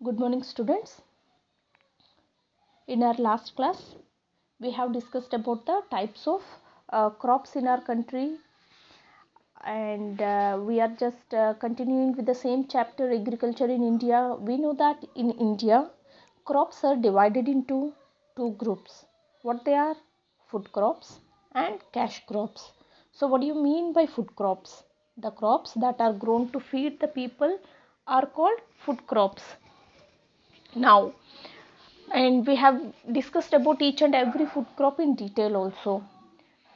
Good morning, students. In our last class, we have discussed about the types of crops in our country, and we are just continuing with the same chapter, agriculture in India. We know that in India, crops are divided into two groups. What they are? Food crops and cash crops. So what do you mean by food crops? The crops that are grown to feed the people are called food crops. Now, and we have discussed about each and every food crop in detail also.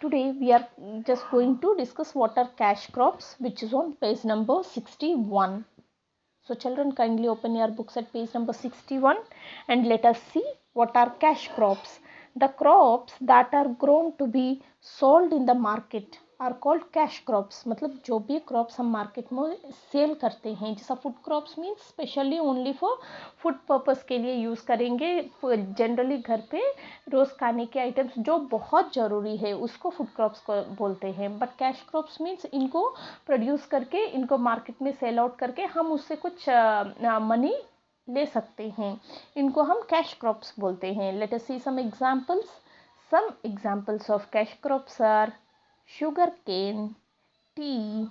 Today we are just going to discuss what are cash crops, which is on page number 61. So children, kindly open your books at page number 61 and let us see what are cash crops. The crops that are grown to be sold in the market are called cash crops. मतलब जो भी crops हम market में cell करते हैं, जैसा food crops means specially only for food purpose के लिए यूज़ करेंगे, जनरली घर पे रोज़ खाने के आइटम्स जो बहुत ज़रूरी है उसको फूड क्रॉप्स को बोलते हैं. बट कैश क्रॉप्स मीन्स इनको प्रोड्यूस करके इनको मार्केट में सेल आउट करके हम उससे कुछ मनी ले सकते हैं. इनको हम कैश क्रॉप्स बोलते हैं. Let us see some examples. Some examples of cash crops are sugar cane, tea,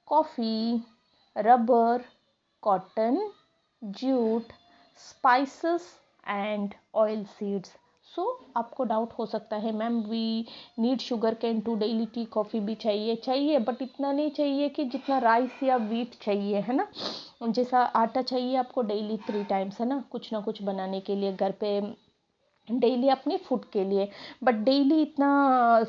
coffee, rubber, cotton, jute, spices and oil seeds. So आपको डाउट हो सकता है, ma'am we need sugar cane to daily, tea coffee भी चाहिए but इतना नहीं चाहिए कि जितना राइस या वीट चाहिए, है ना. जैसा आटा चाहिए आपको डेली 3 टाइम्स, है ना, कुछ ना कुछ बनाने के लिए घर पे, डेली अपने फूड के लिए. बट डेली इतना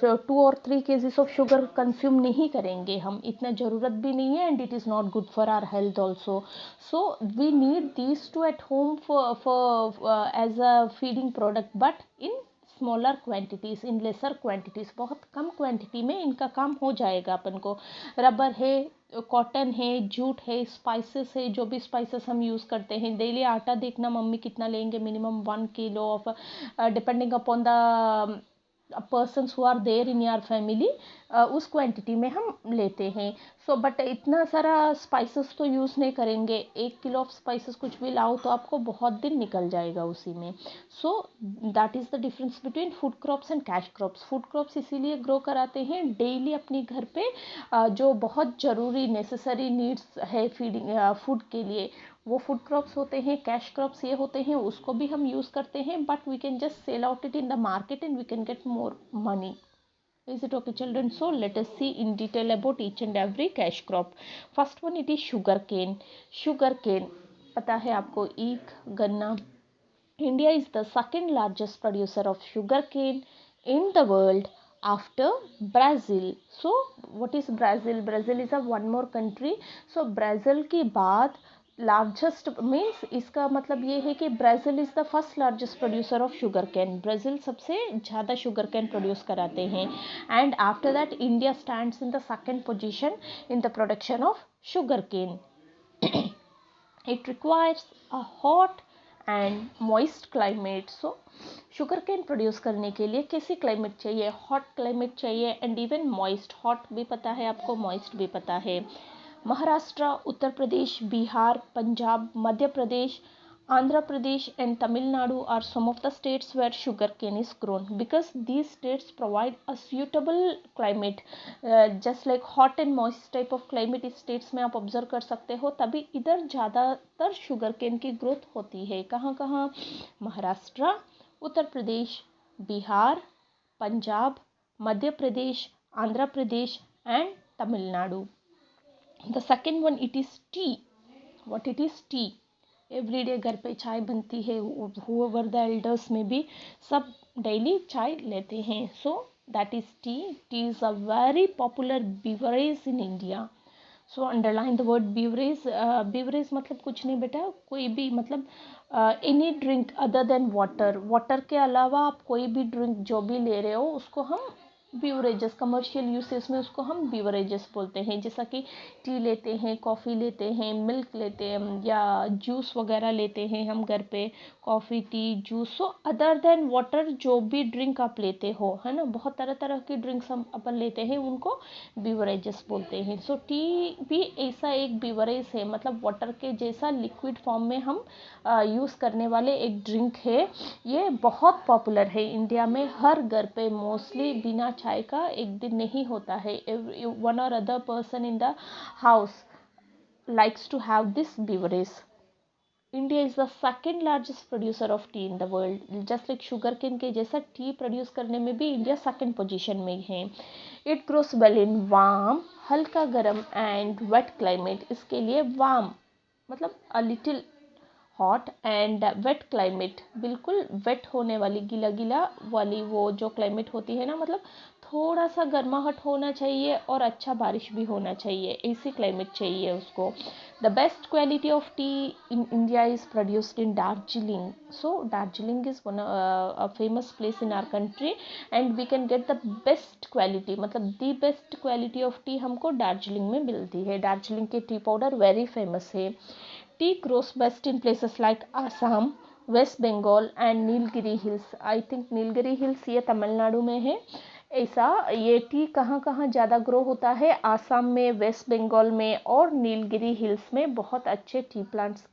2 और 3 केजीज ऑफ शुगर कंज्यूम नहीं करेंगे हम, इतना ज़रूरत भी नहीं है, and it is not good for our health also. So we need these two at home for as a feeding product, but in smaller quantities, in lesser quantities. बहुत कम क्वांटिटी में इनका काम हो जाएगा अपन को. रबर है, कॉटन है, जूट है, स्पाइसेस है, जो भी स्पाइसेस हम यूज़ करते हैं. डेली आटा देखना मम्मी कितना लेंगे, minimum 1 kilo of, depending upon the persons who are there in your family, उस क्वांटिटी में हम लेते हैं. सो बट इतना सारा स्पाइसेस तो यूज़ नहीं करेंगे. 1 किलो ऑफ स्पाइसेस कुछ भी लाओ तो आपको बहुत दिन निकल जाएगा उसी में. So that is the difference between food crops and cash crops. Food crops इसीलिए ग्रो कराते हैं डेली अपने घर पे, जो बहुत ज़रूरी नेसेसरी नीड्स है फीडिंग फूड के लिए, वो फूड क्रॉप्स होते हैं. कैश क्रॉप्स ये होते हैं, उसको भी हम यूज़ करते हैं but we can just sell out it in the market and we can get more money. Is it okay, children? So let us see in detail about each and every cash crop. First one, it is sugar cane. Sugar cane, पता है आपको, ईख, गन्ना. India is the second largest producer of sugar cane in the world after Brazil. So what is Brazil? Brazil is a one more country. So Brazil के बाद largest means, इसका मतलब ये है कि Brazil is the first largest producer of sugar cane. Brazil सबसे ज़्यादा sugar cane produce कराते हैं. And after that India stands in the second position in the production of sugar cane. It requires a hot and moist climate. So sugar cane produce करने के लिए कैसी climate चाहिए? Hot climate चाहिए and even moist. Hot भी पता है आपको, मॉइस्ट भी पता है. Maharashtra, Uttar Pradesh, Bihar, Punjab, Madhya Pradesh, Andhra Pradesh and Tamil Nadu are some of the states where sugarcane is grown because these states provide a suitable climate. Just like hot and moist type of climate इस states में आप observe कर सकते हो, तभी इधर ज़्यादातर sugarcane की growth होती है. कहाँ कहाँ? महाराष्ट्र, उत्तर प्रदेश, बिहार, पंजाब, मध्य प्रदेश, आंध्र प्रदेश and Tamil Nadu. The second one, it is tea. What it is? Tea. Everyday घर पे चाय बनती है. whoever the elders में भी सब डेली चाय लेते हैं. So that is T. T is a very popular beverage in India. So underline the word beverage. beverage मतलब कुछ नहीं बेटा, कोई भी, मतलब any drink other than water. Water के अलावा आप कोई भी ड्रिंक जो भी ले रहे हो उसको हम बीवरेजेस, कमर्शियल यूसेज में उसको हम बीवरेजेस बोलते हैं। जैसा कि टी लेते हैं, कॉफ़ी लेते हैं, मिल्क लेते हैं, या जूस वगैरह लेते हैं हम घर पे, coffee, T, juice. So other than water जो भी ड्रिंक आप लेते हो, है ना, बहुत तरह तरह की ड्रिंक्स हम अपन लेते हैं, उनको बीवरेजेस बोलते हैं। सो टी भी ऐसा एक बीवरेज है, मतलब वाटर के जैसा लिक्विड फॉर्म में हम यूज़ करने वाले एक ड्रिंक है। ये बहुत पॉपुलर है इंडिया में, हर घर पे मोस्टली बिना चाय का एक दिन नहीं होता है। वन और other person in the house likes to have this beverage. India is the second largest producer of tea in the world. Just like sugarcane के जैसा टी प्रोड्यूस करने में भी इंडिया सेकंड पोजीशन में है। It grows well in warm, हल्का गर्म and wet climate. इसके लिए वार्म मतलब a little hot and wet climate, बिल्कुल वेट होने वाली, गीला गीला वाली वो जो क्लाइमेट होती है ना, मतलब थोड़ा सा गर्माहट होना चाहिए और अच्छा बारिश भी होना चाहिए, ऐसी क्लाइमेट चाहिए उसको। The best quality of tea in India is produced in Darjeeling. So Darjeeling is one a famous place in our country and we can get the best quality, मतलब the best quality of tea हमको दार्जिलिंग में मिलती है। दार्जिलिंग के tea powder very famous है। Tea grows best in places like Assam, West Bengal and Nilgiri Hills. I think Nilgiri Hills ये तमिलनाडु में है। ऐसा ये टी कहाँ कहाँ ज़्यादा ग्रो होता है, आसाम में, वेस्ट बंगाल में और नीलगिरी हिल्स में बहुत अच्छे टी प्लांट्स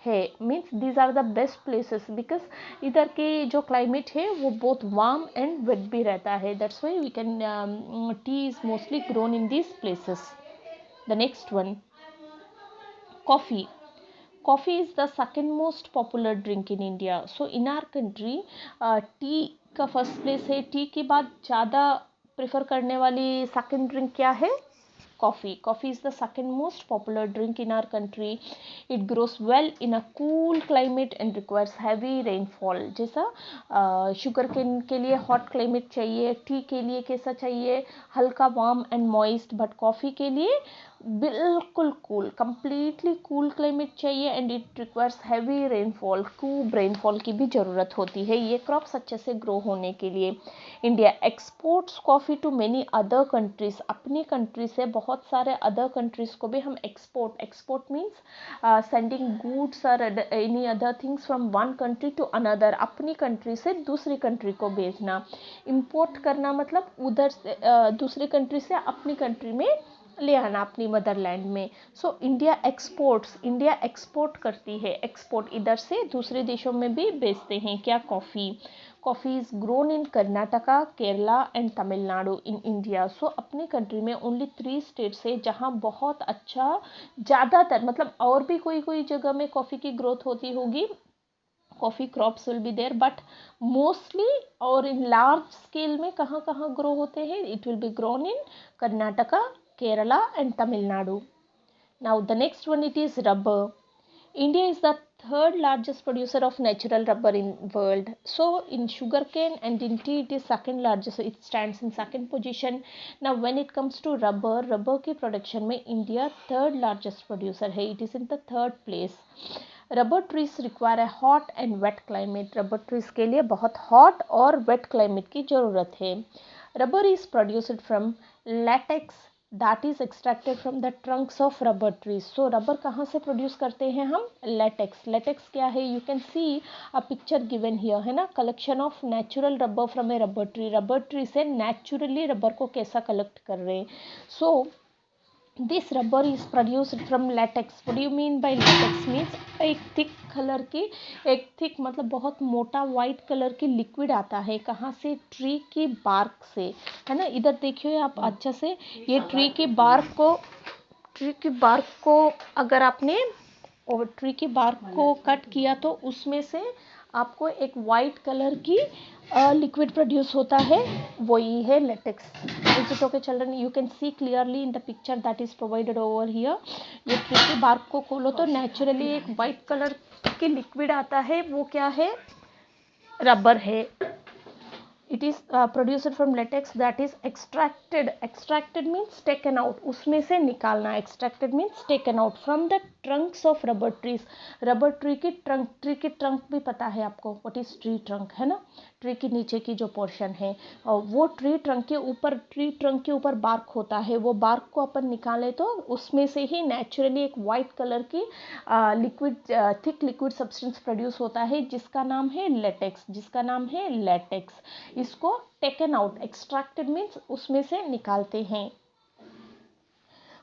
है। Means these are the best places because इधर के जो क्लाइमेट है वो बहुत वार्म एंड वेट भी रहता है। That's why we can tea is mostly grown in these places. The next one, coffee. Coffee is the second most popular drink in India. So in our country tea का first place है। T के बाद ज़्यादा prefer करने वाली second drink क्या है? Coffee. Coffee is the second most popular drink in our country. It grows well in a cool climate and requires heavy rainfall. जैसा शुगर केन के लिए हॉट क्लाइमेट चाहिए, टी के लिए कैसा चाहिए? हल्का warm and moist. But coffee के लिए बिल्कुल कूल, कंप्लीटली कूल क्लाइमेट चाहिए and it requires heavy rainfall, खूब रेनफॉल की भी ज़रूरत होती है ये क्रॉप्स अच्छे से ग्रो होने के लिए। India exports coffee to many other countries. अपनी कंट्री से बहुत सारे अदर कंट्रीज़ को भी हम एक्सपोर्ट मीन्स सेंडिंग गुड्स और any other things from one country to another. अपनी कंट्री से दूसरी कंट्री को भेजना। इम्पोर्ट करना मतलब उधर से दूसरी कंट्री से अपनी कंट्री में ले आना, अपनी मदरलैंड में। सो इंडिया एक्सपोर्ट करती है, एक्सपोर्ट इधर से दूसरे देशों में भी बेचते हैं। क्या? Coffee. Coffee is grown in Karnataka, Kerala and Tamil Nadu in India. So अपनी कंट्री में ओनली 3 स्टेट्स है जहाँ बहुत अच्छा, ज़्यादातर मतलब और भी कोई जगह में कॉफ़ी की ग्रोथ होती होगी, coffee crops will be there, but mostly और इन लार्ज स्केल में कहाँ कहाँ ग्रो होते हैं? It will be grown in Karnataka, Kerala and Tamil Nadu. Now the next one, it is rubber. India is the third largest producer of natural rubber in world. So in sugarcane and in tea it is second largest, it stands in second position. Now when it comes to rubber की production में India third largest producer है, it is in the third place. Rubber trees require है hot and wet climate. Rubber trees के लिए बहुत hot और wait climate की ज़रूरत है। Rubber is produced from latex that is extracted from the trunks of rubber trees. So rubber कहाँ से प्रोड्यूस करते हैं हम? लैटेक्स। लैटेक्स क्या है? You can see a picture given here, है ना, collection of natural rubber from A rubber tree. Rubber tree से नेचुरली रबर को कैसा कलेक्ट कर रहे हैं। सो this rubber is produced from latex. What do you mean by latex? means एक thick colour की, एक थिक मतलब बहुत मोटा वाइट कलर की लिक्विड आता है। कहाँ से? ट्री की बार्क से, है ना। इधर देखिए आप अच्छा से, ये ट्री की बार्क को अगर आपने ट्री की बार्क को कट किया तो उसमें से आपको एक वाइट कलर की लिक्विड प्रोड्यूस होता है, वही है latex. Is it okay children? You can see clearly in the picture that is provided over here. ये ट्री की बार्क को खोलो तो नेचुरली एक वाइट कलर की लिक्विड आता है, वो क्या है? रबर है। It is produced from latex that is extracted means taken out, उसमें से निकालना, extracted means taken out from the trunks of rubber trees. Rubber tree की ट्रंक भी पता है आपको, व्हाट इज ट्री ट्रंक, है ना, ट्री के नीचे की जो पोर्शन है, और वो ट्री ट्रंक के ऊपर बार्क होता है, वो बार्क को अपन निकाले तो उसमें से ही नेचुरली एक वाइट कलर की liquid, thick liquid substance produce होता है जिसका नाम है लेटेक्स। इसको टेकन आउट, एक्सट्रैक्टेड मीन्स उसमें से निकालते हैं।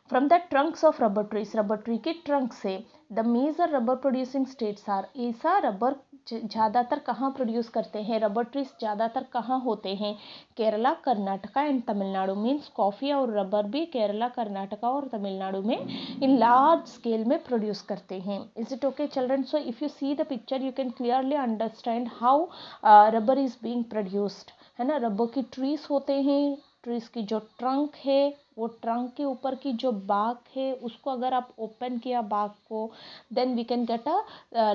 From the trunks of rubber trees, rubber tree के ट्रंक से। The major rubber producing states are, ऐसा रबर ज़्यादातर कहाँ प्रोड्यूस करते हैं, रबर ट्रीज ज़्यादातर कहाँ होते हैं, Kerala, Karnataka and Tamil Nadu. Means coffee और रबर भी केरला, कर्नाटका और तमिलनाडु में इन लार्ज स्केल में प्रोड्यूस करते हैं। Is it okay children? So if you see the picture you can clearly understand how rubber is being produced, है ना। रबर की ट्रीज होते हैं, ट्रीज की जो ट्रंक है, वो ट्रंक के ऊपर की जो बाग है, उसको अगर आप ओपन किया बाग को, then we can get a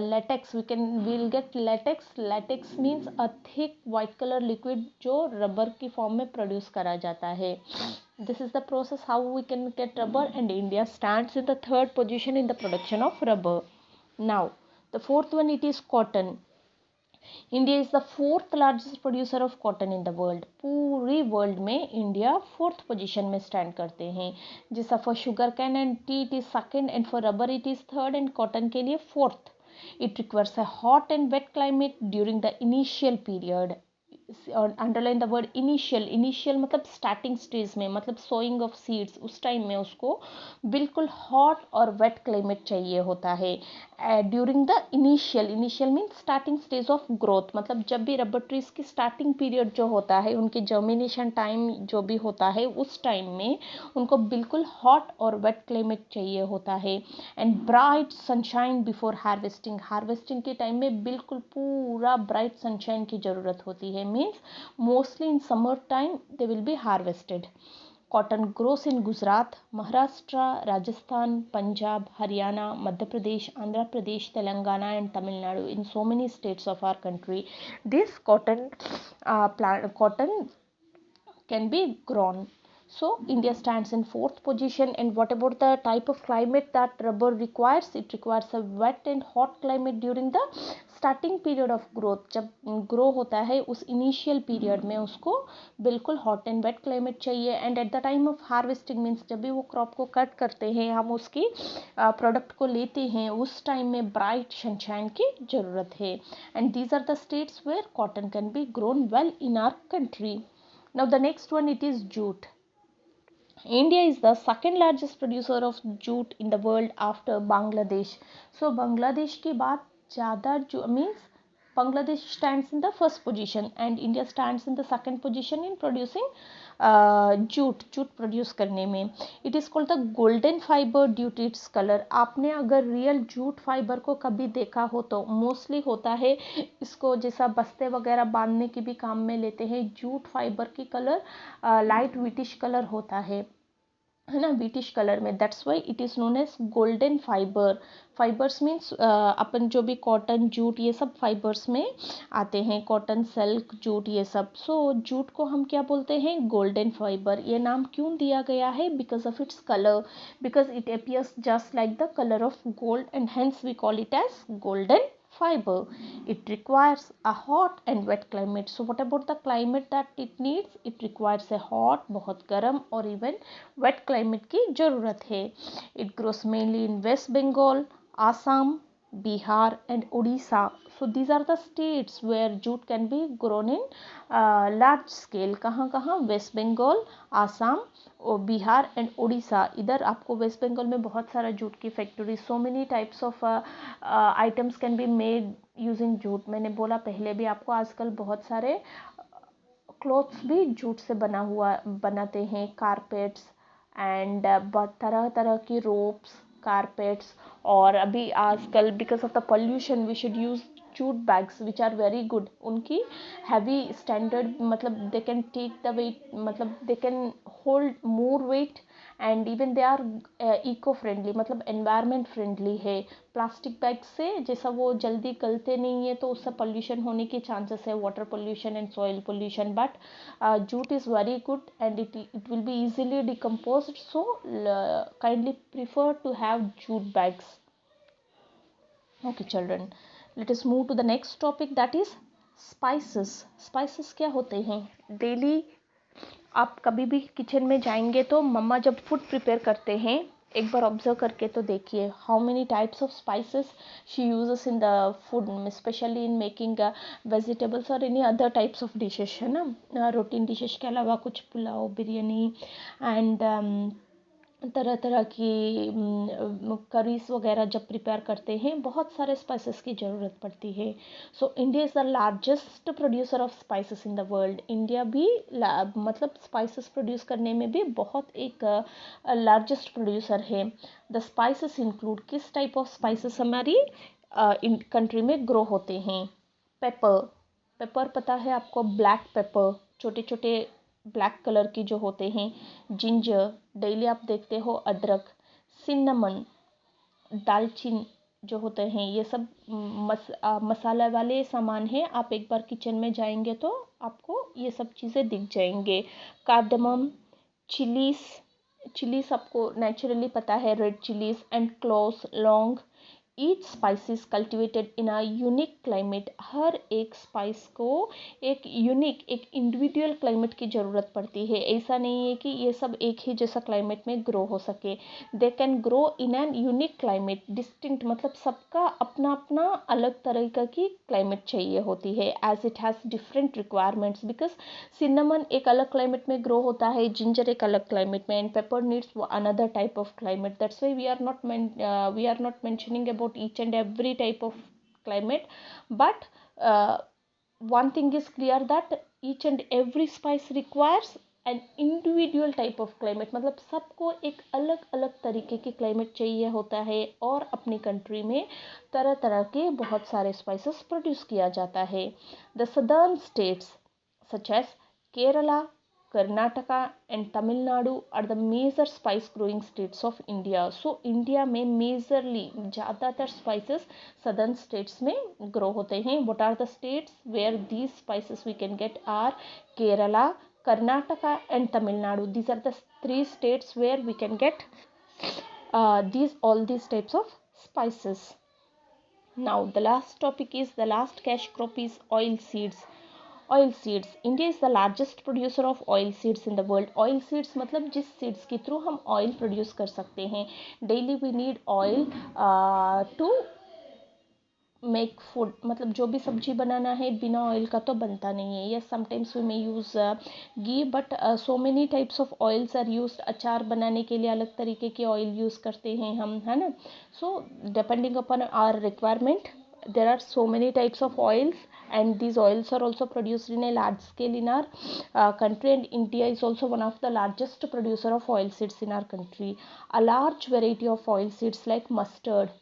latex, we'll get latex means a thick white colour liquid जो रबर की फॉर्म में प्रोड्यूस करा जाता है। This is the process how we can get rubber, and India stands in the third position in the production of rubber. Now the fourth one, it is cotton. India is the fourth largest producer of cotton in the world. पूरी world में India fourth position में stand करते हैं। जैसा for sugar cane and tea it is second, and for rubber it is third, and cotton के लिए fourth. It requires a hot and wet climate during the initial period. Underline the word initial मतलब starting stage में, मतलब sowing of seeds, उस time में उसको बिल्कुल hot और वेट क्लाइमेट चाहिए होता है। During the initial means starting stage of growth, मतलब जब भी रबर ट्रीज की स्टार्टिंग पीरियड जो होता है, उनकी जर्मिनेशन टाइम जो भी होता है, उस टाइम में उनको बिल्कुल हॉट और वेट क्लाइमेट चाहिए होता है। And bright sunshine before harvesting के टाइम में बिल्कुल पूरा ब्राइट सनशाइन की ज़रूरत होती है। Means mostly in summer time they will be harvested. Cotton grows in Gujarat, Maharashtra, Rajasthan, Punjab, Haryana, Madhya Pradesh, Andhra Pradesh, Telangana and Tamil Nadu, in so many states of our country. This cotton can be grown. So India stands in fourth position. And what about the type of climate that rubber requires? It requires a wet and hot climate during the starting period of growth. जब grow होता है उस initial period में उसको बिल्कुल hot and wet climate चाहिए। And at the time of harvesting means जब भी वो क्रॉप को कट करते हैं, हम उसकी प्रोडक्ट को लेते हैं, उस टाइम में ब्राइट सनशाइन की ज़रूरत है। And these are the states where cotton can be grown well in our country. Now the next one, it is jute. India is the second largest producer of jute in the world after Bangladesh. So Bangladesh के बाद ज़्यादा जो means Bangladesh stands in the first position and India stands in the second position in producing jute produce करने में. It is called the golden fibre due to its colour. आपने अगर real jute fibre को कभी देखा हो तो mostly होता है, इसको जैसा बस्ते वगैरह बांधने के भी काम में लेते हैं. जूट फाइबर की कलर लाइट विटिश कलर होता है ना, विटिश कलर में. That's why it is known as golden fibre. Fibres means अपन जो भी कॉटन, जूट, ये सब फाइबर्स में आते हैं. कॉटन, सिल्क, जूट, ये सब. सो जूट को हम क्या बोलते हैं? Golden fibre. ये नाम क्यों दिया गया है? Because of its colour, because it appears just like the colour of gold and hence we call it as golden fiber. It requires a hot and wet climate. So what about the climate that it needs? It requires a hot, बहुत गर्म, और even wet climate की ज़रूरत है. It grows mainly in West Bengal, Assam, Bihar and Odisha. So these are the states where jute can be grown in large scale. कहाँ waste Bengal, Assam, Bihar and Orissa. इधर आपको waste Bengal में बहुत सारा जूट की factory. So many types of items can be made using jute. मैंने बोला पहले भी आपको, आजकल बहुत सारे क्लॉथ्स भी जूट से बनाते हैं. कारपेट्स एंड तरह तरह की रोप्स, कारपेट्स. और अभी आजकल because of the pollution we should use jute bags which are very good. उनकी हैवी स्टैंडर्ड, मतलब they can take the weight, मतलब they can hold more weight and even they are eco friendly, मतलब environment friendly है। Plastic bag से जैसा वो जल्दी गलते नहीं है तो उससे पोल्यूशन होने के चांसेस है, water pollution and soil pollution, but jute is very good and it will be easily decomposed, so kindly prefer to have jute bags. Okay children, let us move to the next topic, that is spices. Spices क्या होते हैं? Daily आप कभी भी kitchen में जाएंगे तो मम्मा जब फूड प्रिपेयर करते हैं एक बार ऑब्जर्व करके तो देखिए, how many types of spices she uses in the food, specially in making vegetables और any other types of dishes, है ना, रूटीन डिशेस के अलावा कुछ पुलाव, बिरयानी एंड तरह तरह की करीज वगैरह जब प्रिपेयर करते हैं बहुत सारे स्पाइसेस की ज़रूरत पड़ती है। So India is the largest producer of spices in the world. India भी मतलब स्पाइसेस प्रोड्यूस करने में भी बहुत एक लार्जेस्ट प्रोड्यूसर है। द स्पाइसेस इंक्लूड, किस टाइप ऑफ स्पाइसेस हमारी कंट्री में ग्रो होते हैं? पेपर, पेपर पता है आपको, ब्लैक पेपर, छोटे छोटे ब्लैक कलर की जो होते हैं। जिंजर, डेली आप देखते हो, अदरक। सिन्नामन, दालचीनी जो होते हैं, ये सब मसाला वाले सामान हैं। आप एक बार किचन में जाएंगे तो आपको ये सब चीज़ें दिख जाएंगे। कार्डमम, चिलीज आपको नेचुरली पता है, रेड चिलीज एंड क्लोव्स, लौंग। Each spices cultivated in a unique climate, हर एक स्पाइस को एक यूनिक, एक इंडिविजुअल क्लाइमेट की ज़रूरत पड़ती है। ऐसा नहीं है कि ये सब एक ही जैसा क्लाइमेट में ग्रो हो सके। They can grow in an unique climate, distinct, मतलब सबका अपना अपना अलग तरीका की क्लाइमेट चाहिए होती है, as it has different requirements. Because cinnamon एक अलग क्लाइमेट में ग्रो होता है, जिंजर एक अलग क्लाइमेट में, and pepper needs another type of climate. That's why we are not mentioning about each and every type of climate, but one thing is clear that each and every spice requires an individual type of climate, मतलब सबको एक अलग अलग तरीके की climate चाहिए होता है। और अपनी कंट्री में तरह तरह के बहुत सारे स्पाइसेस प्रोड्यूस किया जाता है। The southern states such as Kerala, Karnataka and Tamil Nadu are the major spice growing states of India. So India में मेजरली ज़्यादातर स्पाइसेस सदर्न स्टेट्स में ग्रो होते हैं। What are the states where these spices we can get are Kerala, Karnataka and Tamil Nadu. These are the 3 states where we can get all these types of spices. Now the last topic is, the last cash crop is oil seeds. Oil seeds, India is the largest producer of oil seeds in the world. Oil seeds मतलब जिस seeds के through हम oil produce कर सकते हैं। Daily we need oil to make food, मतलब जो भी सब्जी बनाना है बिना ऑयल का तो बनता नहीं है। Yes, sometimes we may use ghee, but so many types of oils are used. अचार बनाने के लिए अलग तरीके के ऑयल यूज़ करते हैं हम, है ना। So depending upon our requirement there are so many types of oils, and these oils are also produced in a large scale in our country, and India is also one of the largest producer of oil seeds in our country. A large variety of oil seeds like mustard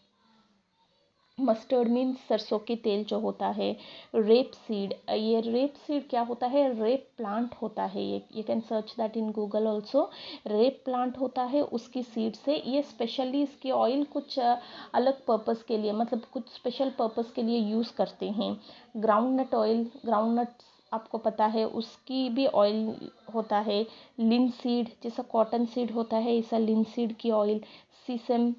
means सरसों के तेल जो होता है। Rape seed, ये rape seed क्या होता है? रेप प्लांट होता है, ये you can search that in Google also. Rape plant होता है, उसकी सीड से ये स्पेशली इसकी ऑयल कुछ अलग पर्पस के लिए, मतलब कुछ स्पेशल पर्पस के लिए यूज़ करते हैं। ग्राउंडनट ऑयल, ग्राउंडनट्स आपको पता है उसकी भी ऑयल होता है। लिनसीड, जैसा कॉटन सीड होता है ऐसा लिनसीड की ऑयल। सीसम,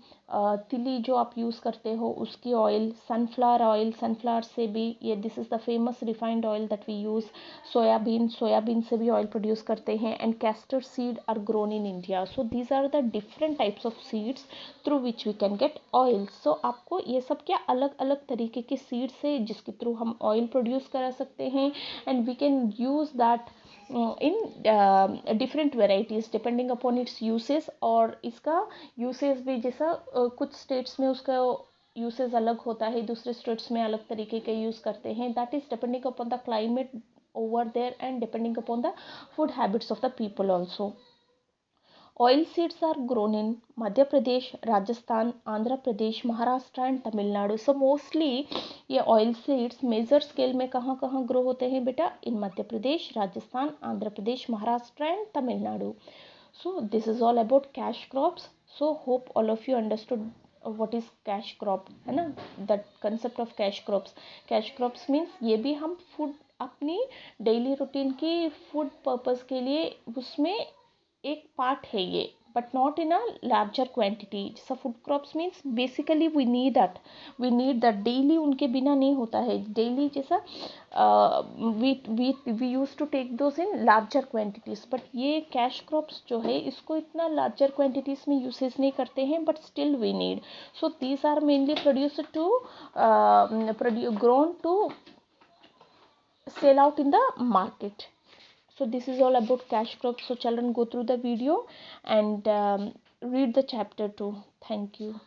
तिली जो आप यूज़ करते हो उसकी ऑयल। सनफ्लावर ऑयल, सनफ्लावर से भी ये, this is the famous refined oil that we use. Soybean से भी ऑयल प्रोड्यूस करते हैं। And castor seed are grown in India. So these are the different types of seeds through which we can get oil. So आपको ये सब क्या अलग अलग तरीके के सीड्स है जिसके थ्रू हम ऑयल प्रोड्यूस करा सकते हैं, and we can use that in different varieties depending upon its uses। और इसका यूसेज भी जैसा कुछ स्टेट्स में उसका यूसेज अलग होता है, दूसरे स्टेट्स में अलग तरीके के यूज़ करते हैं। That is depending upon the climate over there and depending upon the food habits of the people also. Oil seeds are grown in Madhya Pradesh, Rajasthan, Andhra Pradesh, Maharashtra and Tamil Nadu. So mostly ये oil seeds major scale में कहाँ कहाँ grow होते हैं बेटा? In Madhya Pradesh, Rajasthan, Andhra Pradesh, Maharashtra and Tamil Nadu. So this is all about cash crops. So hope all of you understood what is cash crop, है ना, that concept of cash crops. Cash crops means ये भी हम food अपनी daily routine की food purpose के लिए उसमें एक part है ये, but not in a larger quantity. जैसा food crops means basically we need that daily, उनके बिना नहीं होता है daily. जैसा we used to take those in larger quantities, but ये cash crops जो है इसको इतना larger quantities में uses नहीं करते हैं, but still we need. So these are mainly produced to grown to sell out in the market. So this is all about cash crops. So children, go through the video and read the chapter 2. Thank you.